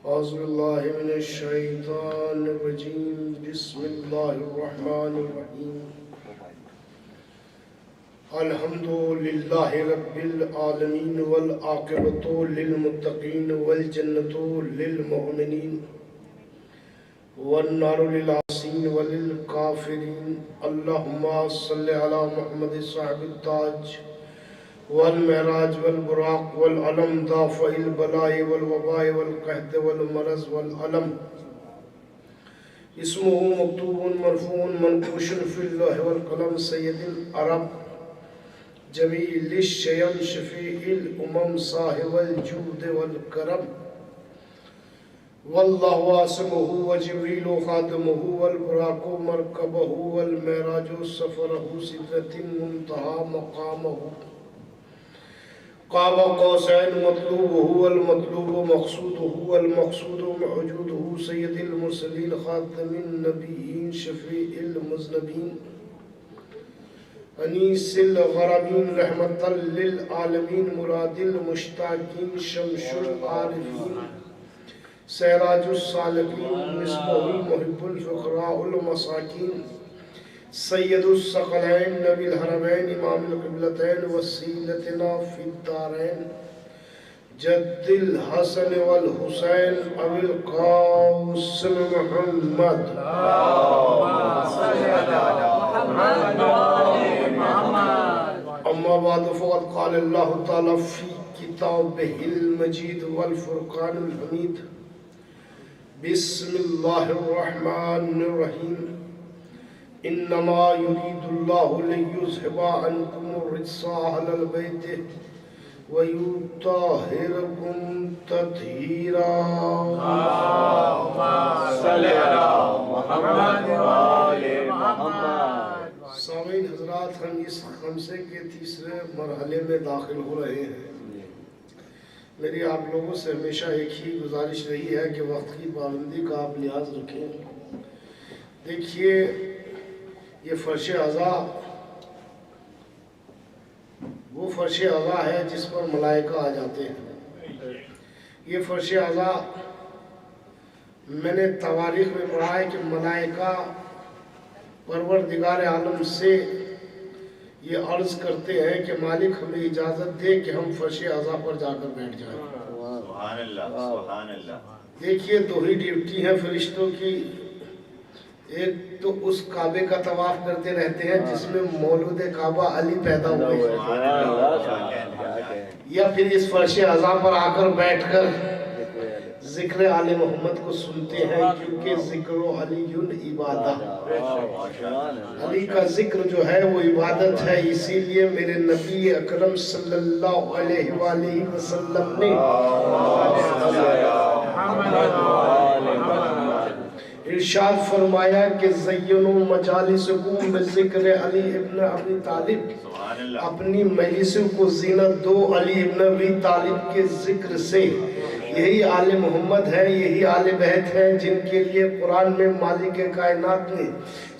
اعوذ باللہ من الشیطان الرجیم بسم اللہ الرحمن الرحیم الحمد للہ رب العالمین والعاقبۃ للمتقین والجنۃ للمؤمنین والنار للعاصین وللکافرین اللہم صلی علی محمد صاحب التاج والمعراج والبراق والعلم دافع البلاء والوباء والقحط والمرض والعلم اسمه مكتوب مرفوع منقوش في اللوح والقلم سيد العرب جميل الشيم شفيع الأمم صاحب الجود والكرم والله واسمه وجبريل خادمه والبراق مركبه والمعراج سفره سدرة منتهى مقامه قاب قوسين مطلوبه والمطلوب مقصوده والمقصود موجوده سيد المرسلين خاتم النبيين شفيع المذنبين أنيس الغرابين رحمة للعالمين مراد المشتاقين شمس العارفين سراج السالكين مصباح المحب الفقراء المساكين سید الثقلین نبی الحرمین امام القبلتین وسیلتنا فی الدارین جد الحسن والحسین ابی القاسم محمد اما بعد فقد قال اللہ تعالی فی کتابہ المجید والفرقان الحمید بسم اللہ الرحمن الرحیم انما يريد الله ليذهب عنكم الرجس اهل البيت ويطهركم تطهيرا اللهم صل على محمد وآل محمد. سامعین حضرات، ہم اس خمسے کے تیسرے مرحلے میں داخل ہو رہے ہیں. میری آپ لوگوں سے ہمیشہ ایک ہی گزارش رہی ہے کہ وقت کی پابندی کا آپ لحاظ رکھیں. دیکھیے، یہ فرش اعضاء وہ فرش اعضاء ہے جس پر ملائکہ آ جاتے ہیں. یہ فرش اعضاء میں نے تواریخ میں پڑھا ہے کہ ملائکہ پروردگار عالم سے یہ عرض کرتے ہیں کہ مالک ہمیں اجازت دے کہ ہم فرش اعضاء پر جا کر بیٹھ جائیں. سبحان اللہ سبحان اللہ. دیکھیے، دو ہی ڈیوٹی ہیں فرشتوں کی. ایک تو اس کعبے کا طواف کرتے رہتے ہیں جس میں مولود کعبہ علی پیدا ہوئے ہیں، یا پھر اس فرش اعضاء پر آ کر بیٹھ کر ذکر آل محمد کو سنتے ہیں، کیونکہ ذکر علی عبادت، علی کا ذکر جو ہے وہ عبادت ہے. اسی لیے میرے نبی اکرم صلی اللہ علیہ وآلہ وسلم نے ارشاد فرمایا کہ زینوا مجالسکم بذکر علی ابن ابی طالب، اپنی مجلسوں کو زینت دو علی ابن ابی طالب کے ذکر سے. یہی آل محمد ہے، یہی آل بیت ہے جن کے لیے قرآن میں مالک کائنات نے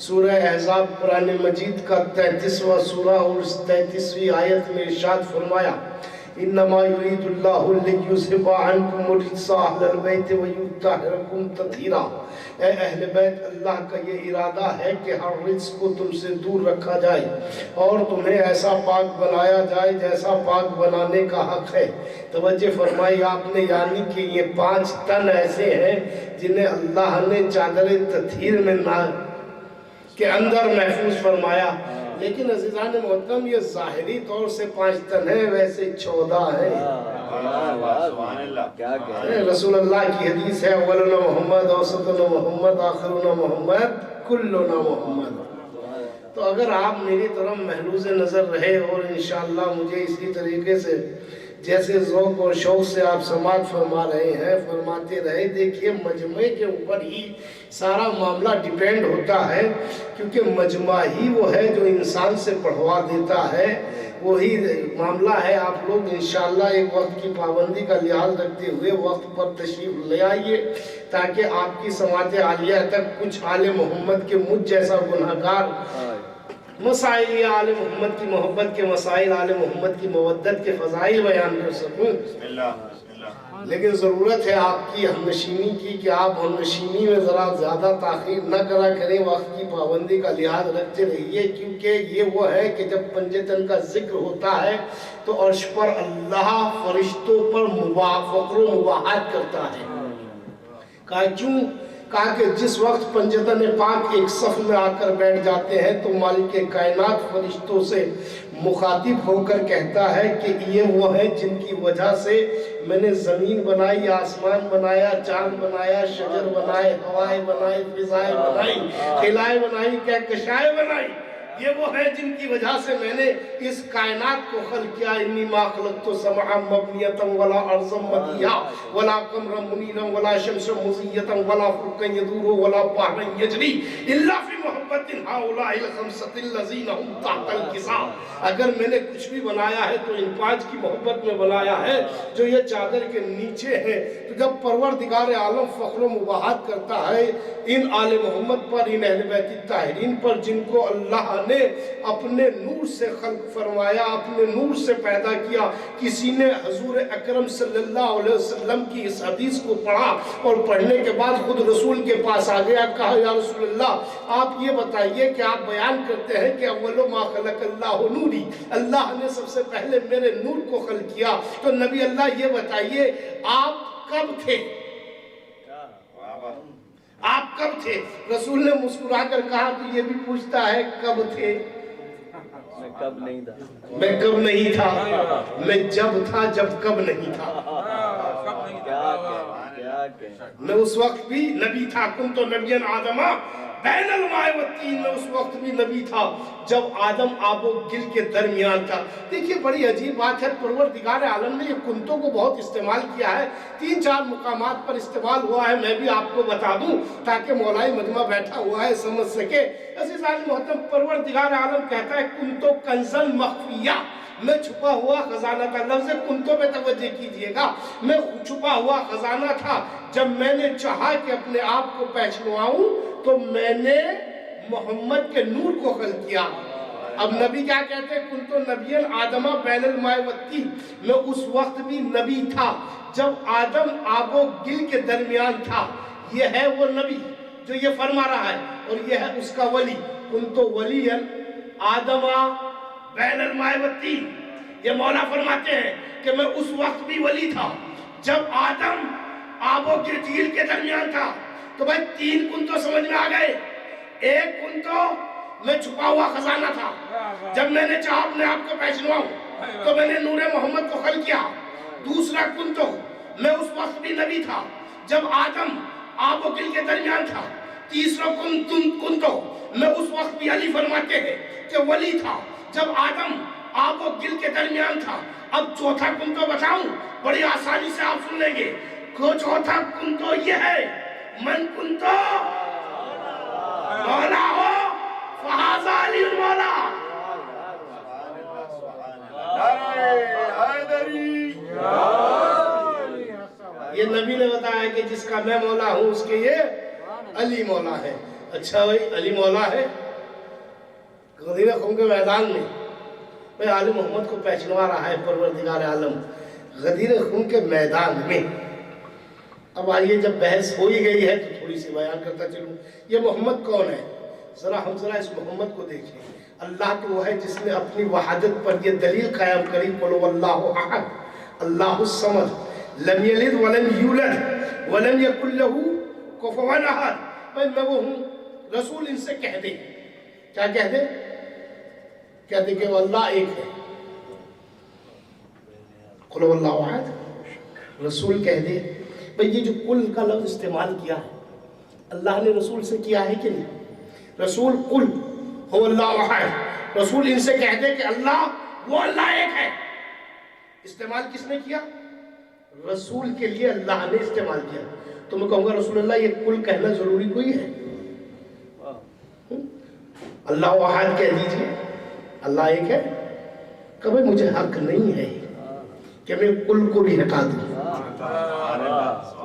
سورہ احزاب قرآن مجید کا 33واں سورہ اور 33ویں آیت میں ارشاد فرمایا انما یرید اللہ لیذھب عنکم الرجس اہل البیت ویطہرکم تطہیرا. اے اہل بیت، اللہ کا یہ ارادہ ہے کہ ہر رجس کو تم سے دور رکھا جائے اور تمہیں ایسا پاک بنایا جائے جیسا پاک بنانے کا حق ہے. توجہ فرمائی آپ نے، یعنی کہ یہ 5 تن ایسے ہیں جنہیں اللہ نے چادر تطہیر میں کے اندر محفوظ فرمایا. لیکن عزیزان محترم، یہ ظاہری طور سے 5 تن ہیں، ویسے 14 ہیں. رسول اللہ کی حدیث ہے اولنا محمد اوسطنا محمد آخرنا محمد کلنا محمد. تو اگر آپ میری طرف محلوز نظر رہے اور انشاءاللہ مجھے اسی طریقے سے جیسے ذوق اور شوق سے آپ سماعت فرما رہے ہیں فرماتے رہے. دیکھیے مجمع کے اوپر ہی سارا معاملہ ڈیپینڈ ہوتا ہے، کیونکہ مجمع ہی وہ ہے جو انسان سے پڑھوا دیتا ہے، وہی معاملہ ہے. آپ لوگ انشاءاللہ ایک وقت کی پابندی کا لحاظ رکھتے ہوئے وقت پر تشریف لے آئیے، تاکہ آپ کی سماعت عالیہ تک کچھ آل محمد کے مجھ جیسا گنہگار مسائل، آل محمد کی محبت کے مسائل، آل محمد کی مودت کے فضائل بیان کر سکوں. بسم اللہ بسم اللہ. لیکن ضرورت ہے آپ کی ہمنشینی کی کہ آپ ہمنشینی میں ذرا زیادہ تاخیر نہ کرا کریں، وقت کی پابندی کا لحاظ رکھتے رہیے، کیونکہ یہ وہ ہے کہ جب پنجتن کا ذکر ہوتا ہے تو عرش پر اللہ فرشتوں پر فخر و مباحثت کرتا ہے. کہا کیوں؟ کہا کہ جس وقت پنجتن پاک ایک صف میں آ کر بیٹھ جاتے ہیں تو مالک کائنات فرشتوں سے مخاطب ہو کر کہتا ہے کہ یہ وہ ہیں جن کی وجہ سے میں نے زمین بنائی، آسمان بنایا، چاند بنایا، شجر بنائے، ہوائیں بنائی، فضائیں بنائی، خلائیں بنائی، کہکشائیں بنائی. یہ وہ ہے جن کی وجہ سے میں نے اس کائنات کو خلق کیا. انی ما خلقت سمعا مبنیتا ولا ارضا مدیا ولا قمرا منیرا ولا شمسا مضیتا ولا فرقا یدور ولا بحرا یجری الا فی محبت هؤلاء الخمسة الذین هم تحت الکساء. اگر میں نے کچھ بھی بنایا ہے تو ان پانچ کی محبت میں بنایا ہے جو یہ چادر کے نیچے ہیں. تو جب پروردگار عالم فخر و مباحثت کرتا ہے ان آل محمد پر، ان اہل بیت الطاہرین پر، جن کو اللہ نے اپنے نور سے خلق فرمایا، اپنے نور سے پیدا کیا. کسی نے حضور اکرم صلی اللہ علیہ وسلم کی اس حدیث کو پڑھا اور پڑھنے کے بعد خود رسول کے پاس آ گیا، کہا یا رسول اللہ آپ یہ بتائیے کہ آپ بیان کرتے ہیں کہ اول ما خلق اللہ نوری، اللہ نے سب سے پہلے میرے نور کو خلق کیا، تو نبی اللہ یہ بتائیے آپ کب تھے؟ آپ کب تھے؟ رسول نے مسکرا کر کہا تو یہ بھی پوچھتا ہے کب تھے؟ میں کب نہیں تھا، میں کب نہیں تھا، میں جب تھا جب کب نہیں تھا. میں اس وقت بھی نبی تھا. کنت نبیا آدما بین الماء والطین، میں اس وقت بھی نبی تھا جب آدم آب و گل کے درمیان تھا. دیکھیے بڑی عجیب بات ہے، پروردگار عالم نے یہ کنتوں کو بہت استعمال کیا ہے، 3-4 مقامات پر استعمال ہوا ہے. میں بھی آپ کو بتا دوں تاکہ مولائی مجمع بیٹھا ہوا ہے سمجھ سکے. عزیزان محترم، پروردگار عالم کہتا ہے کنتو کنزن مخفیہ، میں چھپا ہوا خزانہ تھا. لفظ کنتوں پہ توجہ کیجئے گا، میں چھپا ہوا خزانہ تھا. جب میں نے چاہا کہ اپنے آپ کو پہچنواؤں تو میں نے محمد کے نور کو خلق کیا. اب نبی کیا کہتے ہیں؟ کنتو نبیًا آدمہ بین الماء والطین، میں اس وقت بھی نبی تھا جب آدم آب و گل کے درمیان تھا. یہ ہے وہ نبی جو یہ فرما رہا ہے، اور یہ ہے اس کا ولی. کنتو ولیًا آدمہ بین الماء والطین، یہ مولا فرماتے ہیں کہ میں اس وقت بھی ولی تھا جب آدم آب و گل کے درمیان تھا. تو بھائی 3 کنتو سمجھ میں آ گئے. ایک کنتو میں چھپا ہوا خزانہ تھا، جب میں نے چاہا اپنے آپ کو پہچنواؤں تو میں نے نور محمد کو خلق کیا. دوسرا کنتو میں اس وقت بھی نبی تھا جب آدم آب و گل کے درمیان تھا. تیسرا کنتو میں اس وقت بھی علی فرماتے ہیں کہ ولی تھا جب آدم آب و گل کے درمیان تھا. اب چوتھا کنتو بتاؤں، بڑی آسانی سے آپ سن لیں گے. چوتھا کنتو یہ ہے، من کنتو مولا ہو فہذا علی مولا. یہ نبی نے بتایا کہ جس کا میں مولا ہوں اس کے یہ علی مولا ہے. اچھا بھائی علی مولا ہے. غدیر خون کے میدان میں میں آل محمد کو پہچنوا رہا ہے پروردگار عالم غدیر خون کے میدان میں. اب آئیے جب بحث ہو ہی گئی ہے تو تھوڑی سی بیان کرتا چلوں. یہ محمد کون ہے؟ ہم ذرا اس محمد کو دیکھیں. اللہ تو وہ ہے جس نے اپنی وحدت پر یہ دلیل قائم کری، قل هو اللہ احد اللہ الصمد لم یلد ولم یولد ولم یکن له کفوا احد. بھائی میں وہ ہوں. رسول ان سے کہہ دے، کیا کہہ دے؟ کہتے کہ وہ اللہ ایک ہے. قل هو اللہ احد. رسول کہہ دے. بھئی یہ جو قل کا لفظ استعمال کیا ہے اللہ نے رسول سے کیا ہے کہ نہیں؟ رسول قل هو اللہ احد، رسول ان سے کہہ دے کہ اللہ وہ اللہ ایک ہے. استعمال کس نے کیا؟ رسول کے لیے اللہ نے استعمال کیا. تو میں کہوں گا رسول اللہ یہ کل کہنا ضروری کوئی ہے؟ اللہ احد کہہ دیجئے، اللہ ایک ہے. کبھی مجھے حق نہیں ہے کہ میں کل کو بھی ہٹا دوں.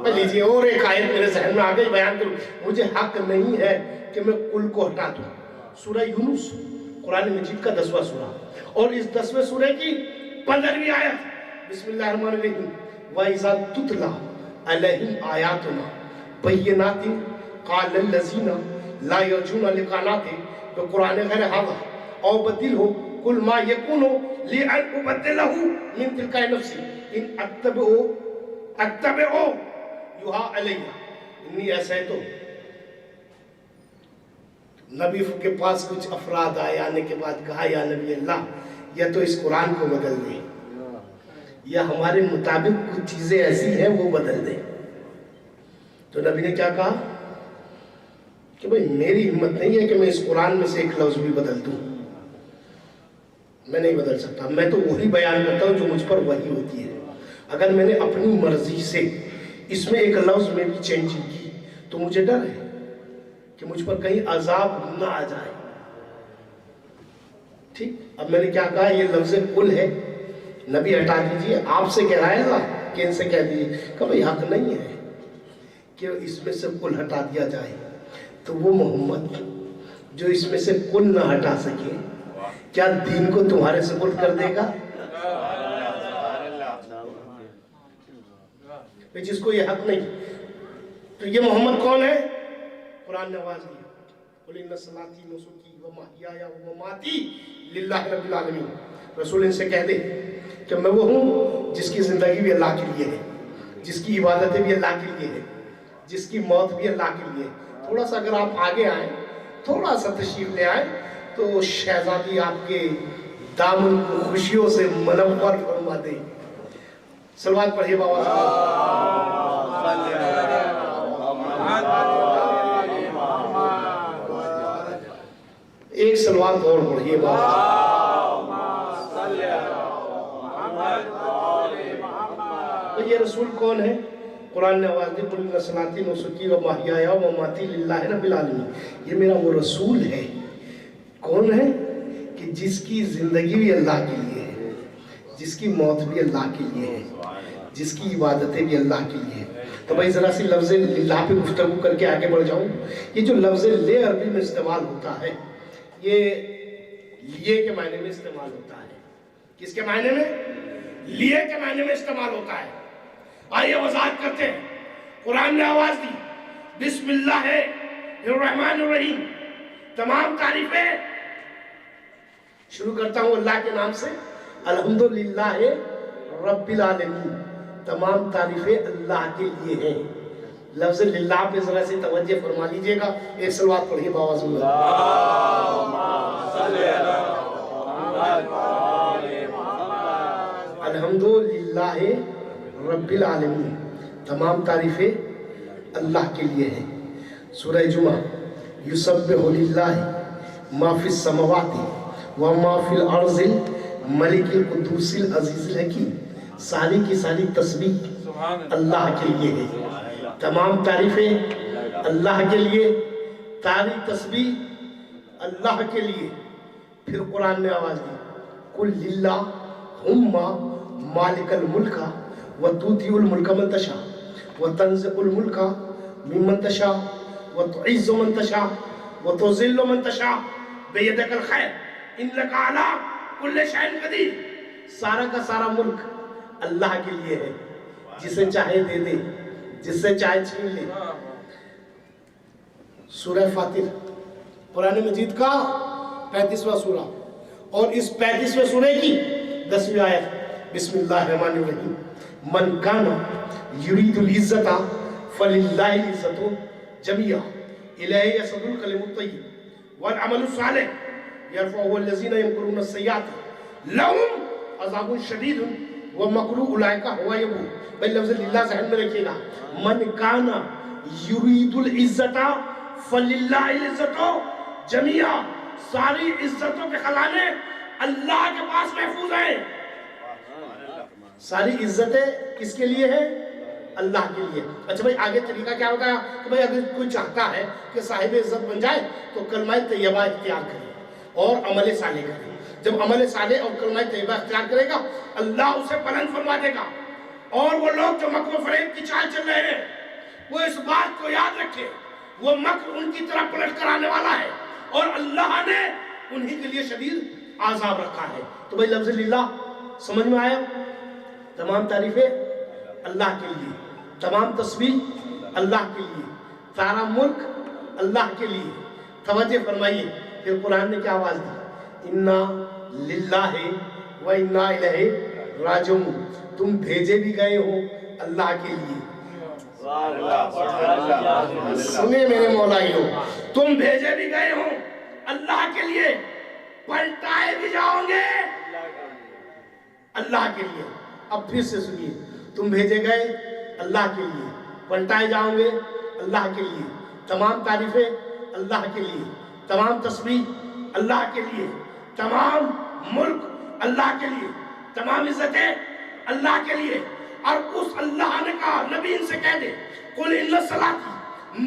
میں لیجئے اور ایک آیت میرے ذہن میں آگئی بیان کروں. مجھے حق نہیں ہے کہ میں کل کو ہٹا دوں. سورہ یونس قرآن مجید کا 10واں سورہ، اور اس 10ویں سورہ کی 15ویں آیت. بسم اللہ الرحمن الرحیم. وَإِذَا تُتْلَى عَلَيْهِمْ آيَاتُنَا بَيِّنَاتٍ قَالَ الَّذِينَ لَا يَرْجُونَ لِقَاءَنَا بِقُرْآنٍ غَيْرِ هَٰذَا أَوْ بَدِّلْهُ قُلْ مَا يَكُونُ لِي أَنْ أُبَدِّلَهُ مِنْ تِلْقَاءِ نَفْسِي إِنْ أَتَّبِعُ يُوحَىٰ إِلَيَّ إِنِّي أَسَيْتُ. نبی کے پاس کچھ افراد آئے، آنے کے بعد کہا یا نبی اللہ یا تو اس قرآن کو بدل دیں یا ہمارے مطابق کچھ چیزیں ایسی ہیں وہ بدل دیں. تو نبی نے کیا کہا کہ بھئی میری ہمت نہیں ہے کہ میں اس قرآن میں سے ایک لفظ بھی بدل دوں. میں نہیں بدل سکتا. میں تو وہی بیان کرتا ہوں جو مجھ پر وحی ہوتی ہے. اگر میں نے اپنی مرضی سے اس میں ایک لفظ میں بھی چینج کی تو مجھے ڈر ہے کہ مجھ پر کہیں عذاب نہ آ جائے. ٹھیک. اب میں نے کیا کہا یہ لفظ کل ہے، نبی ہٹا دیجئے. آپ سے کہہ رہا ہے اللہ کہ ان سے کہہ دیجئے کہ بھئی حق نہیں ہے کہ اس میں سے کل ہٹا دیا جائے. تو وہ محمد جو اس میں سے کل نہ ہٹا سکے کیا دین کو تمہارے سپرد کر دے گا؟ جس کو یہ حق نہیں. تو یہ محمد کون ہے؟ قرآن نے آواز دیا قُلْ إِنَّ صَلَاتِي وَنُسُكِي وَمَحْيَايَ وَمَمَاتِي لِلَّهِ رَبِّ الْعَالَمِينَ. رسول ان سے کہہ دے کہ میں وہ ہوں جس کی زندگی بھی اللہ کے لیے ہے، جس کی عبادتیں بھی اللہ کے لیے ہے، جس کی موت بھی اللہ کے لیے ہے. تھوڑا سا اگر آپ آگے آئیں، تھوڑا سا تشریف لے آئیں تو شہزادی آپ کے دامن کو خوشیوں سے منور فرما دے. صلوات پڑھیے بابا. ایک صلوات اور پڑھیے بابا. یہ رسول کون ہے؟ قرآن نے آواز دی قُلْ إِنَّ صَلَاتِي وَنُسُكِي وَمَحْيَايَ وَمَمَاتِي لِلَّهِ رَبِّ الْعَالَمِينَ. یہ میرا وہ رسول ہے. کون ہے؟ کہ جس کی زندگی بھی اللہ کے لیے ہے، جس کی موت بھی اللہ کے لیے ہے، جس کی عبادتیں بھی اللہ کے لیے ہے. تو بھائی ذرا سی لفظ للہ پہ گفتگو کر کے آگے بڑھ جاؤں. یہ جو لفظ لے عربی میں استعمال ہوتا ہے یہ لیے کے معنی میں استعمال ہوتا ہے. کس کے معنی میں؟ لیے کے معنی میں استعمال ہوتا ہے. آئیے وضاحت کرتے ہیں. قرآن نے آواز دی بسم اللہ الرحمن الرحیم. تمام تعریفیں شروع کرتا ہوں اللہ کے نام سے. الحمدللہ رب العالمین. تمام تعریفیں اللہ کے لیے ہیں. لفظ للہ پہ ذرا سے توجہ فرما لیجئے گا. ایک صلوات پڑھیے باواز میں. الحمدللہ رب العالمین. تمام تعریفیں اللہ کے لیے ہیں. سورہ جمعہ یسبح للہ ما فی السماوات وما فی الارض الملک القدوس العزیز الحکیم. ساری کی ساری تسبیح اللہ کے لیے ہے. تمام تعریفیں اللہ کے لیے، ساری تسبیح اللہ کے لیے. پھر قرآن نے آواز دی قُلْ لِلَّهُمَّ مالک الملک وتؤتی الملک من تشاء وتنزع الملک ممن تشاء وتعز من تشاء وتذل من تشاء بیدک الخیر انک علی کل شیء قدیر. سارا کا سارا ملک اللہ کے لیے ہے. جسے چاہے دے دے، جس سے چاہے چھین لے. سورہ فاتر قرآن مجید کا 35واں سورہ اور اس 35ویں سورہ کی 10ویں آیت. بسم اللہ الرحمن الرحیم. من کان یرید العزت فللہ العزت جمیعا الیہ یصعد الکلم الطیب والعمل الصالح یرفعہ الذین یمکرون السیئات لہم عذاب شدید ومکر اولئک هو یبور. بھائی لفظ للہ ذہن میں رکھیے گا. من کان یرید العزت فللہ العزت جمیعا. ساری عزتوں کے خزانے اللہ کے پاس محفوظ ہیں. ساری عزتیں کس کے لیے ہیں؟ اللہ کے لیے. اچھا بھائی آگے طریقہ کیا ہوتا ہے کہ بھائی اگر کوئی چاہتا ہے کہ صاحب عزت بن جائے تو کلمہ طیبہ اختیار کرے اور عمل صالح کرے. جب عمل صالح اور کلمہ طیبہ اختیار کرے گا اللہ اسے بلند فرما دے گا. اور وہ لوگ جو مکر و فریب کی چال چل رہے ہیں وہ اس بات کو یاد رکھے وہ مکر ان کی طرح پلٹ کر آنے والا ہے اور اللہ نے انہی کے لیے شدید عذاب رکھا ہے. تو بھائی لفظ للہ سمجھ میں آیا؟ تمام تعریفیں اللہ کے لیے، تمام تسبیح اللہ کے لیے، سارا ملک اللہ کے لیے. توجہ فرمائیے پھر قرآن نے کیا آواز دی؟ انا للہ و انا الیہ راجعون. تم بھیجے بھی گئے ہو اللہ کے لیے. سنیں میرے مولائیوں، تم بھیجے بھی گئے ہو اللہ کے لیے، پلٹائے بھی جاؤ گے اللہ کے لیے. اب پھر سے سنیے، تم بھیجے گئے اللہ کے لیے، پلٹائے جاؤ گے اللہ کے لیے. تمام تعریفیں اللہ کے لیے، تمام تسبیح اللہ کے لیے، تمام ملک اللہ کے لیے، تمام عزتیں اللہ کے لیے. اور اس اللہ نے کہا نبی ان سے کہہ دے قل ان صلاتی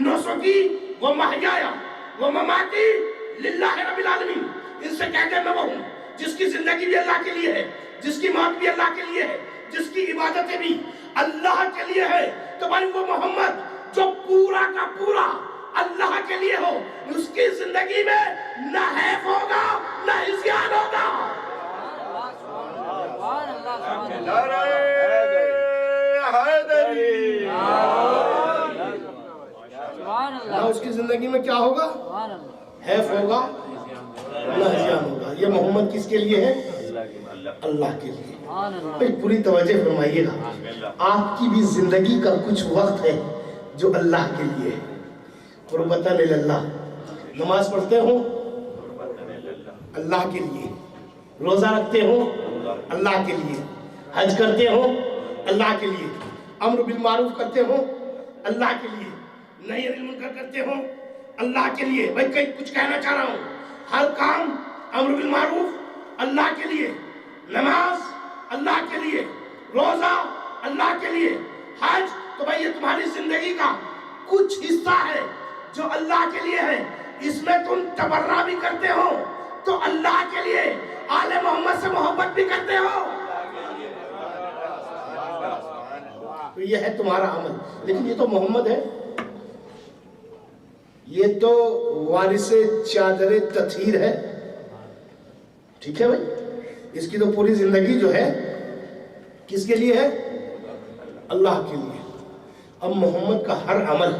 نسکی و محیای و مماتی للہ رب العالمین. ان سے کہہ دے میں وہ ہوں جس کی زندگی بھی اللہ کے لیے ہے، جس کی موت بھی اللہ کے لیے ہے، جس کی عبادتیں بھی اللہ کے لیے ہے. تو بھائی وہ محمد جو پورا کا پورا اللہ کے لیے ہو، اس کی زندگی میں نہ حیف ہوگا نہ عصیان ہوگا. نہ اس کی زندگی میں کیا ہوگا؟ حیف ہوگا نہ عصیان ہوگا. یہ محمد کس کے لیے ہے؟ اللہ کے لیے. بھئی پوری توجہ فرمائیے گا، آپ کی بھی زندگی کا کچھ وقت ہے جو اللہ کے لیے ہے. قربتاً اللہ، نماز پڑھتے ہو اللہ کے لیے، روزہ رکھتے ہو اللہ کے لیے، حج کرتے ہو اللہ کے لیے، امر بالمعروف کرتے ہو اللہ کے لیے، نہی عن المنکر کرتے ہو اللہ کے لیے. بھئی کئی کچھ کہنا چاہ رہا ہوں، ہر کام امر بالمعروف اللہ کے لیے، نماز اللہ کے لیے، روزہ اللہ کے لیے، حج. تو بھئی یہ تمہاری زندگی کا کچھ حصہ ہے جو اللہ کے لیے ہے. اس میں تم تبرع بھی کرتے ہو تو اللہ کے لیے، آل محمد سے محبت بھی کرتے ہو تو یہ ہے تمہارا عمل. لیکن یہ تو محمد ہے، یہ تو وارث چادر تطہیر ہے. ٹھیک ہے بھائی، اس کی تو پوری زندگی جو ہے کس کے لیے ہے؟ اللہ کے لیے. اب محمد کا ہر عمل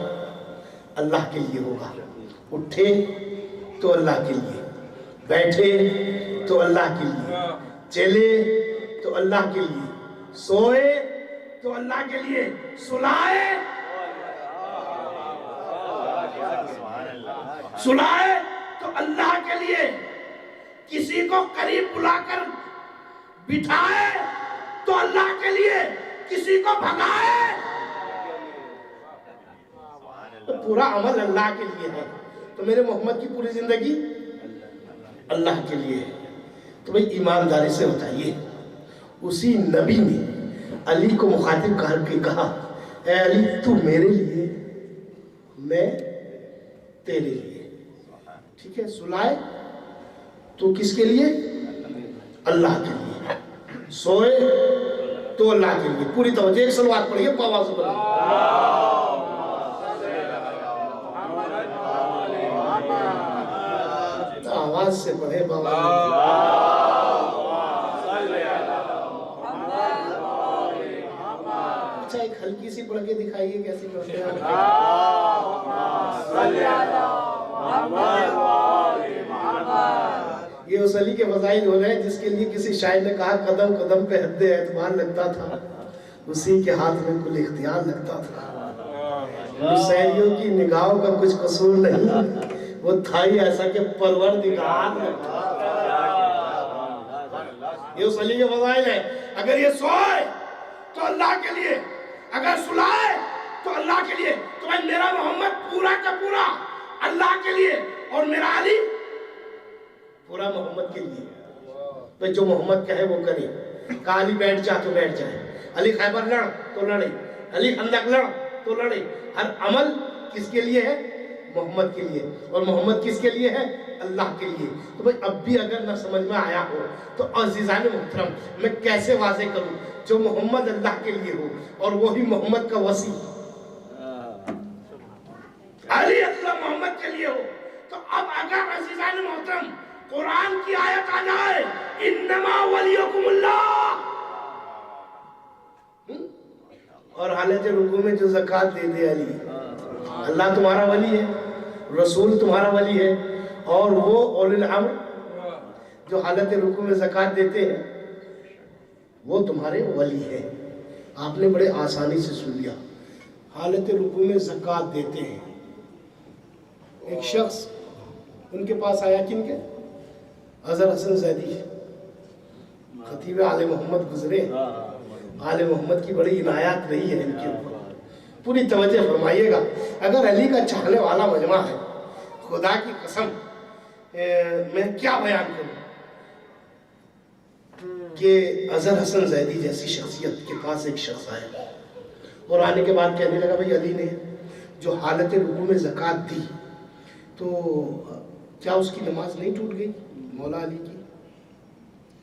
اللہ کے لیے ہوگا. اٹھے تو اللہ کے لیے، بیٹھے تو اللہ کے لیے، چلے تو اللہ کے لیے، سوئے تو اللہ کے لیے، سلائے تو اللہ کے لیے، کسی کو قریب بلا کر بٹھائے تو اللہ کے لیے، کسی کو بھگائے تو پورا عمل اللہ کے لیے ہے. تو میرے محمد کی پوری زندگی اللہ کے لیے ہے. تو بھئی ایمانداری سے بتائیے، اسی نبی نے علی کو مخاطب کر کے کہا اے علی تو میرے لیے، میں تیرے لیے. ٹھیک ہے، سلائے تو کس کے لیے؟ اللہ کے لیے، سوئے تو اللہ کے لیے. پوری توجہ، ایک صلوات پڑھیے آواز سے بولیں. آواز سے پڑھے بابا. اچھا ایک ہلکی سی پڑھ کے دکھائیے کیسے پڑھتے ہیں. یہ اس علی کے فضائل ہو رہے ہیں جس کے لیے کسی شاعر نے کہا قدم قدم پہ حد اعتبار لگتا تھا، اسی کے ہاتھ میں کل اختیار لگتا تھا. حسینیوں کی نگاہوں کا کچھ قصور نہیں، وہ تھا ہی ایسا کہ پروردگار لگتا. یہ اس علی کے فضائل ہے. اگر یہ سوئے تو اللہ کے لیے، اگر سلائے تو اللہ کے لیے. تو بھائی میرا محمد پورا کا پورا اللہ کے لیے اور میرا علی پورا محمد کے لیے. بھائی جو محمد کہے وہ کرے. کہا علی بیٹھ جا تو بیٹھ جائے، علی خیبر لڑ تو لڑے، علی خندق لڑ تو لڑے. ہر عمل کس کے لیے ہے؟ محمد کے لیے. اور محمد کس کے لیے ہے؟ اللہ کے لیے. تو بھئی اب بھی اگر نہ سمجھ میں آیا ہو تو عزیزان محترم میں کیسے واضح کروں؟ جو محمد اللہ کے لیے ہو اور وہی محمد کا وسیع علی اللہ محمد کے لیے ہو، تو اب اگر عزیزان محترم قرآن کی آیت آ جائے انما ولیکم اللہ، اور حالت رکوع میں جو زکوٰۃ دے دے علی، اللہ تمہارا ولی ہے، رسول تمہارا ولی ہے، اور وہ اولی الامر جو حالت رکوع میں زکوٰۃ دیتے ہیں وہ تمہارے ولی ہیں. آپ نے بڑے آسانی سے سن لیا. حالت رکوع میں زکوٰۃ دیتے ہیں. ایک شخص ان کے پاس آیا، کن کے؟ اظہر حسن زیدی، خطیب آل محمد گزرے. آل محمد کی بڑی عنایات رہی ہے ان کے اوپر. پوری توجہ فرمائیے گا. اگر علی کا چاہنے والا مجمع ہے، خدا کی قسم میں کیا بیان کروں کہ اظہر حسن زیدی جیسی شخصیت کے پاس ایک شخص آیا اور آنے کے بعد کہنے لگا بھئی علی نے جو حالت رکوع میں زکوٰۃ دی تو کیا اس کی نماز نہیں ٹوٹ گئی مولا علی کی؟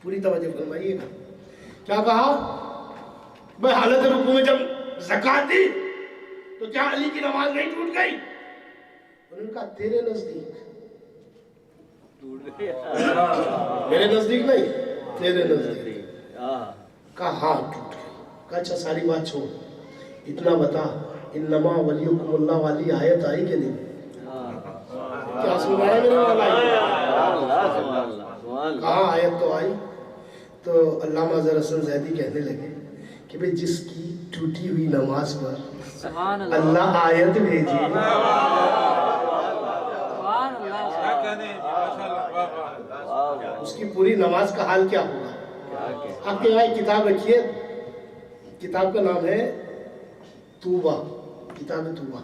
پوری توجہ فرمائیے گا. کیا کہا؟ بھئی حالت رکوع میں جب زکوٰۃ دی تو کیا علی کی نماز نہیں ٹوٹ گئی؟ انہوں نے کہا تیرے نزدیک، میرے نزدیک نہیں، تیرے نزدیک. کہا ہاں ٹوٹ گئی. کہا اچھا ساری بات چھوڑ، اتنا بتا انما ولیکم اللہ والی آیت آئی کہ نہیں؟ کیا سن رہا ہے میرے مولا؟ کہاں آیت تو آئی. تو علامہ اظہر حسن زیدی کہنے لگے کہ بھئی جس کی ٹوٹی ہوئی نماز پر اللہ آیت بھیجے، اس کی پوری نماز کا حال کیا ہوگا؟ آپ کے یہاں ایک کتاب رکھیے، کتاب کا نام ہے توبہ، کتاب توبہ.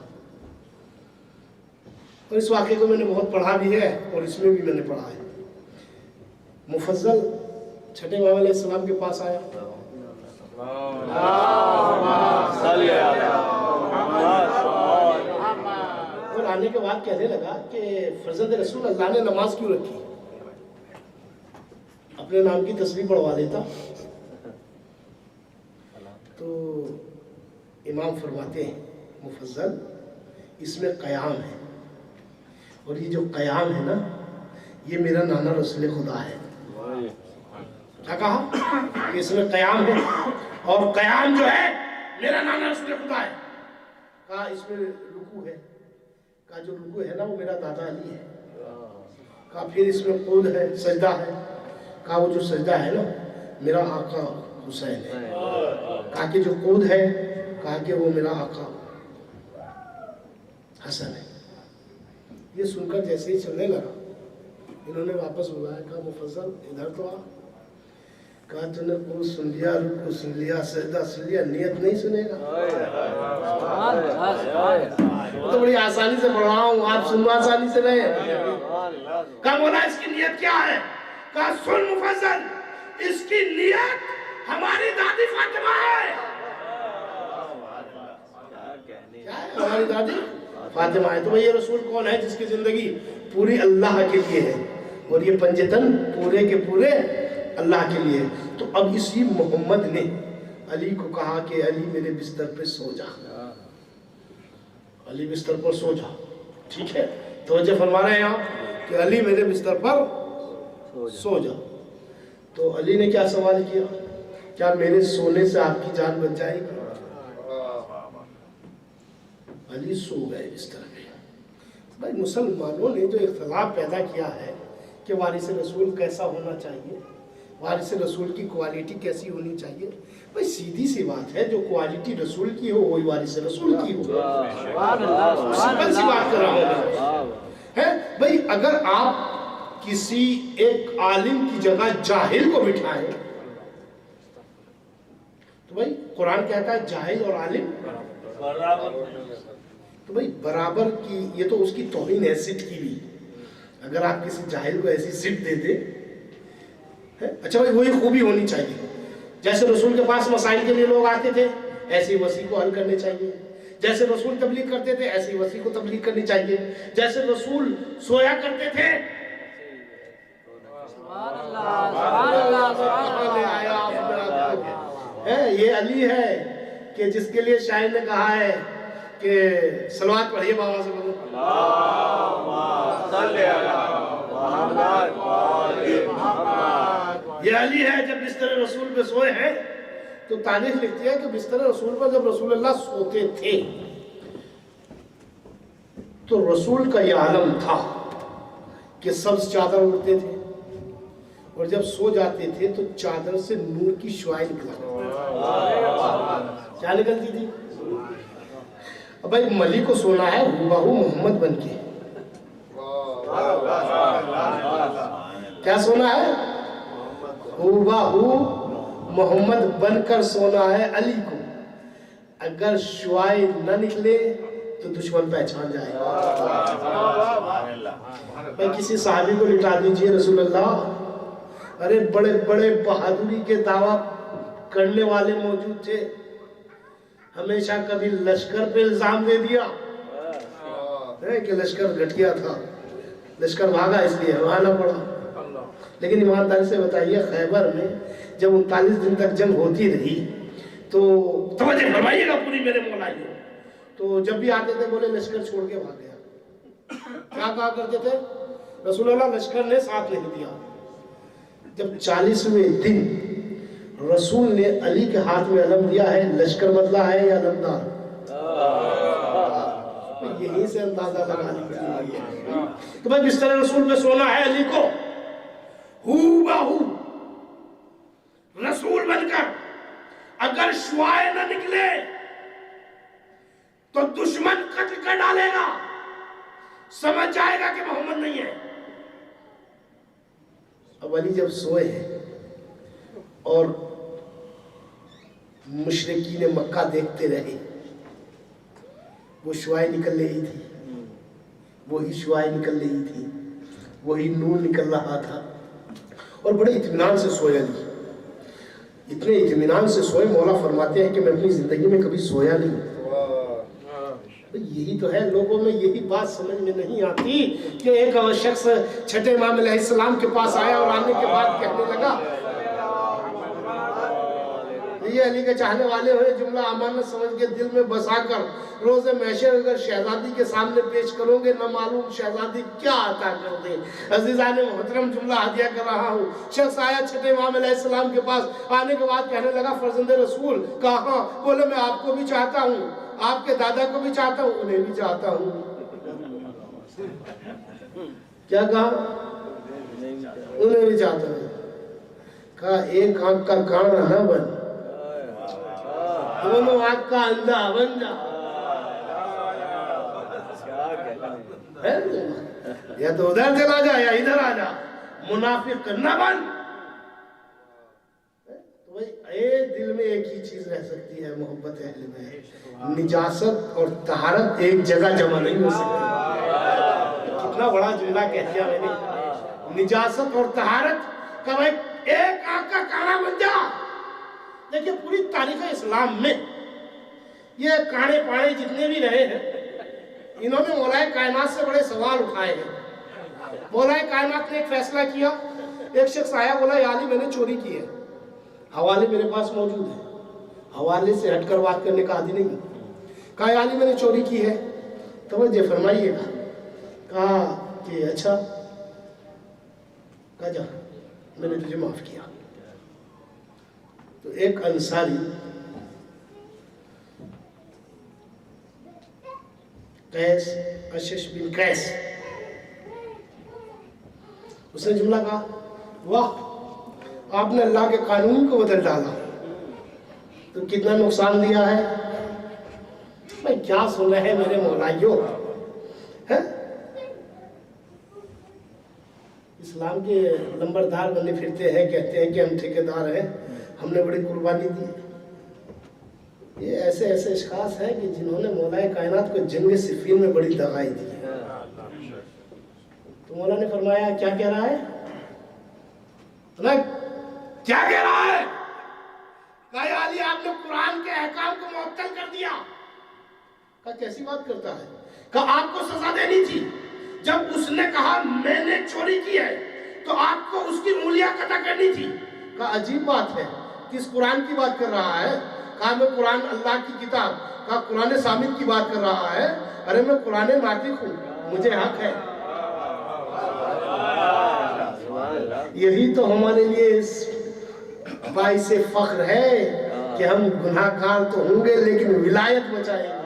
اور اس واقعے کو میں نے بہت پڑھا بھی ہے اور اس میں بھی میں نے پڑھا ہے. مفضل چھٹے امام علیہ السلام کے پاس آیا اور آنے کے بعد کہنے لگا کہ فرزند رسول اللہ نے نماز کیوں رکھی؟ اپنے نام کی تسبیح پڑھوا لیتا. تو امام فرماتے ہیں مفضل اس میں قیام ہے، اور یہ جو قیام ہے نا یہ میرا نانا رسول خدا ہے. کیا کہا؟ کہ اس میں قیام ہے اور قیام جو ہے میرا نانا رسول خدا ہے. کہا اس میں رکوع ہے. کہا جو رکوع ہے نا وہ میرا دادا علی ہے. کہا پھر اس میں قعود ہے، سجدہ ہے. کہا وہ جو سجدہ ہے نا میرا آقا حسین ہے. کہا کہ جو قعود ہے، کہا کہ وہ میرا آقا حسن ہے. یہ سن کر جیسے ہی چلنے لگا انہوں نے واپس بلایا. کہا مفضل ادھر تو آ. کہا تو نے قعود سن لیا، رکوع سن لیا، سجدہ سن لیا، نیت نہیں سنے گا؟ تو بڑی آسانی سے پڑھ رہا ہوں، آپ سنو آسانی سے نہیں. کہا مولا اس کی نیت کیا ہے؟ کہا سن مفضل اس کی نیت ہماری دادی فاطمہ ہے. کیا ہے ہماری دادی فاطمہ ہے. تو بھئی یہ رسول کون ہے جس کی زندگی پوری اللہ کے لیے ہے اور یہ پنجتن پورے کے پورے اللہ کے لیے. تو اب اسی محمد نے علی کو کہا کہ علی میرے بستر پہ سو جا. علی بستر پر سو جا. ٹھیک ہے، توجہ فرما رہے ہیں آپ کہ علی میرے بستر پر سو جا. تو علی نے کیا سوال کیا؟ کیا میرے سونے سے آپ کی جان بچ جائے گی؟ علی سو گئے بستر پہ. بھائی مسلمانوں نے جو اختلاف پیدا کیا ہے کہ وارث رسول کیسا ہونا چاہیے، وارث رسول کی کوالٹی کیسی ہونی چاہیے، بھائی سیدھی سی بات ہے جو کوالٹی رسول کی ہو وہی وارث رسول کی ہو. سمپل سی بات کر رہا ہوں ہے. بھائی اگر آپ کسی ایک عالم کی جگہ جاہل کو بٹھائیں تو بھائی قرآن کہتا ہے جاہل اور عالم برابر. تو بھئی برابر کی یہ تو اس کی توہین ہے سٹ کی بھی. اگر آپ کسی جاہل کو ایسی سٹ دے دیں، اچھا بھئی وہی خوبی ہونی چاہیے جیسے رسول کے پاس مسائل کے لیے لوگ آتے تھے ایسے وسیع کو حل کرنے چاہیے. جیسے رسول تبلیغ کرتے تھے ایسے وسیع کو تبلیغ کرنی چاہیے. جیسے رسول سویا کرتے تھے یہ علی ہے کہ جس کے لیے شاعر نے کہا ہے کہ صلوات پڑھیے بابا سے بولو یہ علی ہے جب بستر رسول پہ سوئے ہیں تو تاریخ لکھتی ہے کہ بستر رسول پر جب رسول اللہ سوتے تھے تو رسول کا یہ عالم تھا کہ سبز چادر اڑتے تھے اور جب سو جاتے تھے تو چادر سے نور کی شعاع نکلا. کیا نکلتی تھی؟ اب بھائی ملی کو سونا ہے ہو محمد بن کے. کیا سونا ہے؟ ہو محمد بن کر سونا ہے علی کو. اگر شعاع نہ نکلے تو دشمن پہچان جائے گا. میں کسی صحابی کو لٹا دیجئے رسول اللہ ارے بڑے بڑے بہادری کے دعویٰ کرنے والے موجود تھے ہمیشہ کبھی لشکر پہ الزام دے دیا کہ لشکر گھٹیا تھا لشکر بھاگا اس لیے روانہ پڑا. لیکن ایمانداری سے بتائیے خیبر میں جب 39 دن تک جنگ ہوتی رہی تو توجہ فرمائیے گا پوری میرے مولائیوں تو جب بھی آتے تھے بولے لشکر چھوڑ کے بھاگ گیا. کیا کہا کرتے تھے؟ رسول اللہ لشکر نے ساتھ نہیں دیا. جب 40ویں دن رسول نے علی کے ہاتھ میں علم دیا ہے لشکر بدلا ہے یا علمدار؟ یہیں سے اندازہ لگا لیجیے. تو بھائی بستر رسول پہ سونا ہے علی کو ہو بہو رسول بن کر. اگر شعاع نہ نکلے تو دشمن قتل کر ڈالے گا سمجھ جائے گا کہ محمد نہیں ہے. اب علی جب سوئے ہیں اور مشرکین مکہ دیکھتے رہے وہ شعاع نکل رہی تھی وہی شعاع نکل رہی تھی وہی نور نکل رہا تھا اور بڑے اطمینان سے سویا علی. اتنے اطمینان سے سوئے مولا فرماتے ہیں کہ میں اپنی زندگی میں کبھی سویا نہیں. یہی تو ہے لوگوں میں یہی بات سمجھ میں نہیں آتی کہ ایک شخص چھٹے امام علیہ السلام کے پاس آیا اور آنے کے بعد کہنے لگا یہ علی کے چاہنے والے ہوئے جملہ امانت سمجھ کے دل میں بسا کر روز محشر اگر شہزادی کے سامنے پیش کرو گے نہ معلوم شہزادی کیا عطا کر دے. عزیزان محترم جملہ ہدیہ کر رہا ہوں. شخص آیا چھٹے امام علیہ السلام کے پاس آنے کے بعد کہنے لگا فرزند رسول کہاں؟ بولے میں آپ کو بھی چاہتا ہوں آپ کے دادا کو بھی چاہتا ہوں انہیں بھی چاہتا ہوں. کیا کہا؟ انہیں بھی چاہتا ہوں. کہا ایک آنکھ کا کانا نہ بن دونوں آنکھ کا اندھا بن جا. یا تو ادھر چلا جا یا ادھر آ جا منافق نہ بن. دل میں ایک ہی چیز رہ سکتی ہے محبت اہل بیت. نجاست اور طہارت ایک جگہ جمع نہیں ہو سکتی. کتنا بڑا جملہ کہہ دیا میں نے. نجاست اور طہارت کا ایک آنکھ کا کانا بن جا. دیکھیں پوری تاریخ اسلام میں یہ کانے پانے جتنے بھی رہے ہیں انہوں نے مولا کائنات سے بڑے سوال اٹھائے ہیں. مولا کائنات نے ایک فیصلہ کیا. ایک شخص آیا بولا یا علی میں نے چوری کی ہے. حوالے میرے پاس موجود ہیں حوالے سے ہٹ کر بات کرنے کا عادی نہیں. کہا یا علی میں نے چوری کی ہے. توجہ فرمائیے گا. کہا کہ اچھا. کہا جا میں نے تجھے معاف کیا. تو ایک انصاری قیس اشش بن قیس اس نے جملہ کہا واہ آپ نے اللہ کے قانون کو بدل ڈالا تو کتنا نقصان دیا ہے. میں کیا سن رہے ہیں میرے مولائیوں. اسلام کے نمبردار بنے پھرتے ہیں کہتے ہیں کہ ہم ٹھیکیدار ہیں ہم نے بڑی قربانی دی. یہ ایسے ایسے اشخاص ہیں کہ جنہوں نے مولا کائنات کو جنگ صفین میں بڑی دغائی دی. تو مولا نے فرمایا کیا کہہ رہا ہے؟ کیا کہہ رہا ہے؟ کیسی بات کرتا ہے؟ کہا آپ کو سزا دینی تھی، جب اس نے کہا میں نے چوری کی ہے تو آپ کو اس کی انگلیاں قطع کرنی تھی۔ کہا عجیب بات ہے، کس قرآن کی بات کر رہا ہے؟ کہا میں قرآن اللہ کی کتاب، کہا قرآن ثابت کی بات کر رہا ہے۔ ارے میں قرآن ناطق ہوں، مجھے حق ہے۔ یہی تو ہمارے لیے باعث فخر ہے کہ ہم گناہ گار تو ہوں گے لیکن ولایت بچائیں گے۔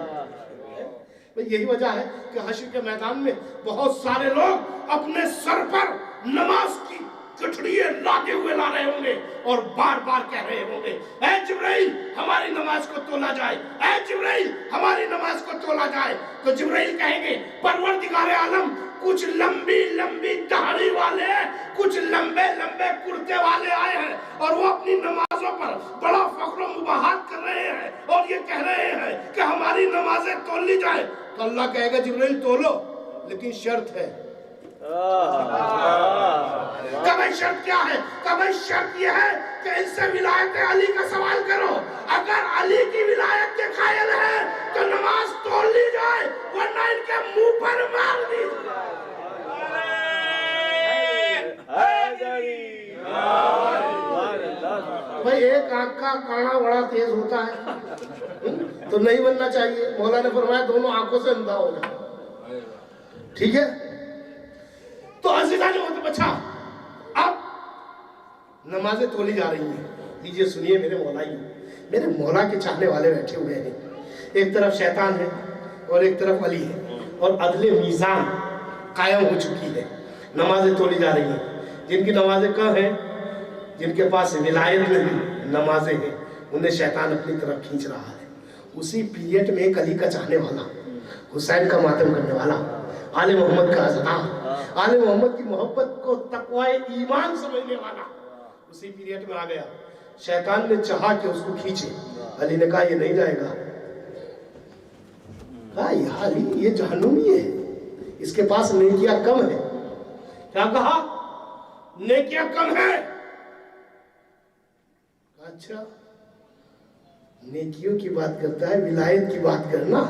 یہی وجہ ہے کہ حشر کے میدان میں بہت سارے لوگ اپنے سر پر نماز کی گٹھڑیاں لاتے ہوئے لا رہے ہوں گے اور بار بار کہہ رہے ہوں گے اے جبرائیل ہماری نماز کو تولا جائے، اے جبرائیل ہماری نماز کو تولا جائے۔ تو جبرائیل کہیں گے پروردگار عالم کچھ لمبی لمبی داڑھی والے، کچھ لمبے لمبے کرتے والے آئے ہیں اور وہ اپنی نمازوں پر بڑا فخر و مباحات کر رہے ہیں اور یہ کہہ رہے ہیں کہ ہماری نمازیں تول لی جائے۔ تو اللہ کہے گا جبرائیل تولو، لیکن شرط ہے۔ کبھی شرط کیا ہے؟ کبھی شرط یہ ہے کہ ان سے ولایت علی کا سوال کرو، اگر علی کی ولایت کے قائل ہے تو نماز تول لی جائے ورنہ ان کے منہ پر مار دی بھائی۔ ایک آنکھ کا کانا بڑا تیز ہوتا ہے تو نہیں بننا چاہیے، مولا نے فرمایا دونوں آنکھوں سے اندھا ہو جائے، ٹھیک ہے؟ تو عزیزان محترم اچھا اب نمازیں تولی جا رہی ہیں، لیجئے سنیے میرے مولا ہی، میرے مولا کے چاہنے والے بیٹھے ہوئے ہیں، ایک طرف شیطان ہے اور ایک طرف علی ہے اور عدل میزان قائم ہو چکی ہے، نمازیں تولی جا رہی ہیں۔ جن کی نمازیں کم ہیں، جن کے پاس ولایت نہیں نمازیں ہیں، انہیں شیطان اپنی طرف کھینچ رہا ہے۔ اسی پیریڈ میں ایک علی کا چاہنے والا، حسین کا ماتم کرنے والا، آل محمد کا عزدار، آل محمد کی محبت کو تقوی ایمان سمجھنے والا اسی پیریڈ میں آ گیا۔ شیطان نے چاہا کہ اس کو کھینچے، علی نے کہا یہ نہیں جائے گا۔ کہا یا علی یہ جہنمی ہے، اس کے پاس نیکیاں کم ہے۔ کیا کہا؟ نیکیاں کم ہے۔ اچھا نیکیوں کی بات کرتا ہے، ولایت کی بات کرنا،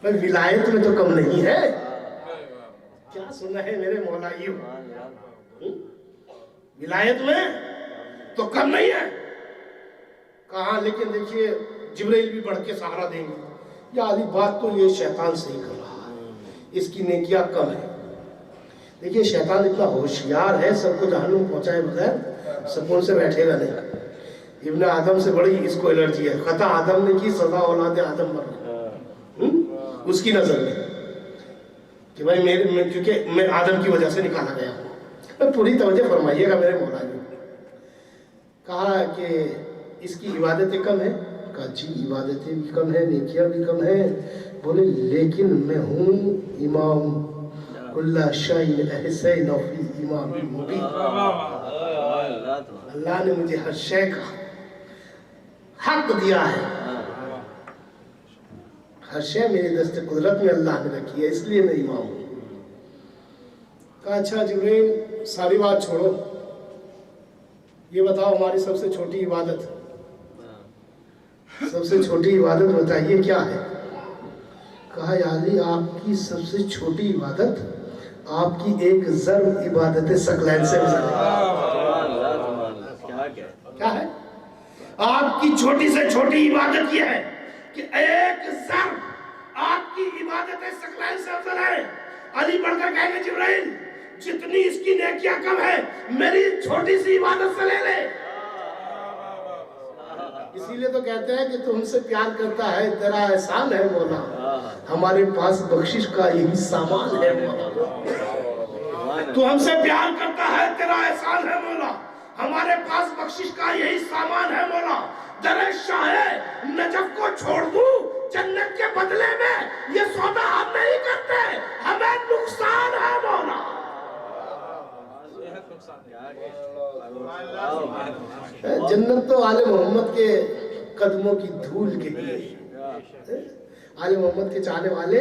پر ولایت میں تو کم نہیں ہے۔ کیا سنا ہے میرے مولائیوں؟ ولایت میں تو کم نہیں ہے۔ کہاں لیکن دیکھیے جبرائیل بھی بڑھ کے سہارا دیں گے، یا علی بات تو یہ شیطان صحیح کر رہا ہے، اس کی نیکیاں کم ہے۔ دیکھیے شیطان اتنا ہوشیار ہے، سب کو جہنم پہنچائے بغیر سکون سے بیٹھے گا نہیں۔ ابن آدم سے بڑی اس کو الرجی ہے، خطا آدم نے کی سزا اولاد آدم پر اس کی نظر میں کہ بھائی کیونکہ میں آدم کی وجہ سے نکالا گیا ہوں۔ پوری توجہ فرمائیے گا میرے مولا جی۔ کہا کہ اس کی عبادتیں کم ہیں، کہا جی عبادتیں بھی کم ہیں، نیکیاں بھی کم ہیں۔ بولے لیکن میں ہوں امام کل شیء احسین فی امام مبین، اللہ نے مجھے ہر شے کا حق دیا ہے، ہر شے میرے دست قدرت میں اللہ نے رکھی ہے، اس لیے میں امام ہوں۔ کہا اچھا جبرائیل ساری بات چھوڑو، یہ بتاؤ ہماری سب سے چھوٹی عبادت، سب سے چھوٹی عبادت بتائیے کیا ہے؟ کہا یا علی آپ کی سب سے چھوٹی عبادت آپ کی ایک ضرب عبادت ثقلین سے گزر کیا ہے؟ آپ کی چھوٹی سے چھوٹی عبادت یہ ہے کہ ایک ضرب آپ کی عبادت ثقلین سے افضل ہے۔ علی بڑھ کر کہیں گے جبرائیل جتنی اس کی نیکیاں کم ہے میری چھوٹی سی عبادت سے لے لے۔ اسی لیے تو کہتے ہیں کہ تو ہم سے پیار کرتا ہے تیرا احسان ہے مولا، ہمارے پاس بخشش کا یہی سامان ہے مولا۔ تو ہم سے پیار کرتا ہے تیرا احسان ہے مولا، ہمارے پاس بخشش کا یہی سامان ہے مولا۔ در شاہ نجف کو چھوڑ دوں جنت کے بدلے میں، یہ سودا ہم نہیں کرتے، ہمیں نقصان ہے مولا۔ جنت تو آل محمد کے قدموں کی دھول کے لیے، آل محمد کے چاہنے والے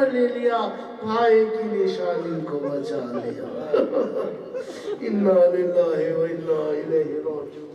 پر لے لیا، بھائی کی نشانی کو بچا لیا۔ انا للہ و انا الیہ راجعون۔